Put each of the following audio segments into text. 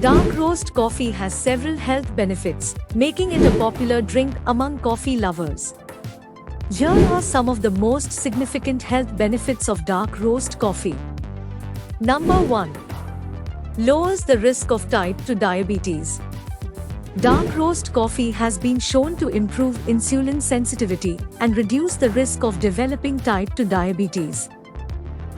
Dark roast coffee has several health benefits, making it a popular drink among coffee lovers. Here are some of the most significant health benefits of dark roast coffee. Number 1. Lowers the risk of type 2 diabetes. Dark roast coffee has been shown to improve insulin sensitivity and reduce the risk of developing type 2 diabetes.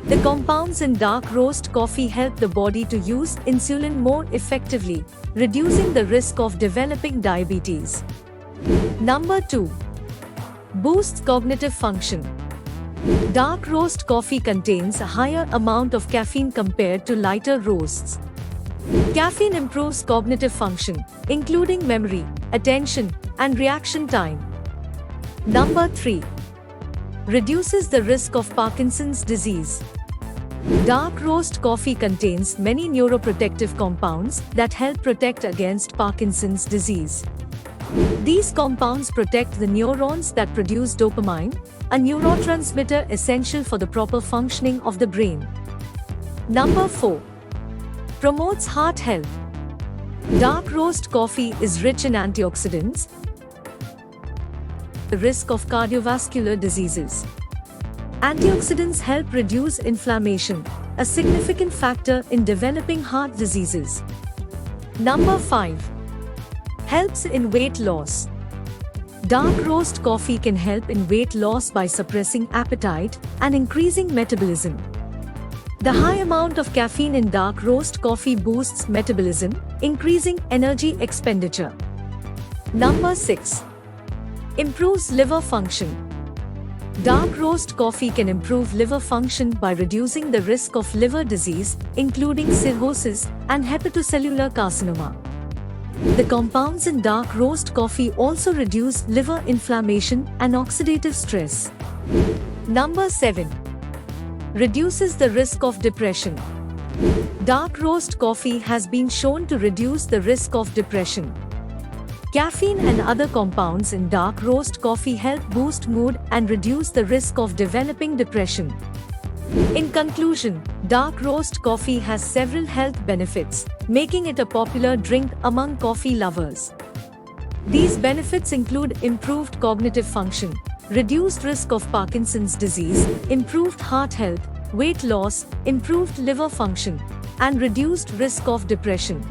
The compounds in dark roast coffee help the body to use insulin more effectively, reducing the risk of developing diabetes. Number 2. Boosts cognitive function. Dark roast coffee contains a higher amount of caffeine compared to lighter roasts. Caffeine improves cognitive function, including memory, attention, and reaction time. Number 3. Reduces the risk of Parkinson's disease. Dark roast coffee contains many neuroprotective compounds that help protect against Parkinson's disease. These compounds protect the neurons that produce dopamine, a neurotransmitter essential for the proper functioning of the brain. Number 4. Promotes heart health. Dark roast coffee is rich in antioxidants, the risk of cardiovascular diseases. Antioxidants help reduce inflammation, a significant factor in developing heart diseases. Number 5. Helps in weight loss. Dark roast coffee can help in weight loss by suppressing appetite and increasing metabolism. The high amount of caffeine in dark roast coffee boosts metabolism, increasing energy expenditure. Number 6. Improves liver function. Dark roast coffee can improve liver function by reducing the risk of liver disease, including cirrhosis and hepatocellular carcinoma. The compounds in dark roast coffee also reduce liver inflammation and oxidative stress. Number 7. Reduces the risk of depression. Dark roast coffee has been shown to reduce the risk of depression. Caffeine and other compounds in dark roast coffee help boost mood and reduce the risk of developing depression. In conclusion, dark roast coffee has several health benefits, making it a popular drink among coffee lovers. These benefits include improved cognitive function, reduced risk of Parkinson's disease, improved heart health, weight loss, improved liver function, and reduced risk of depression.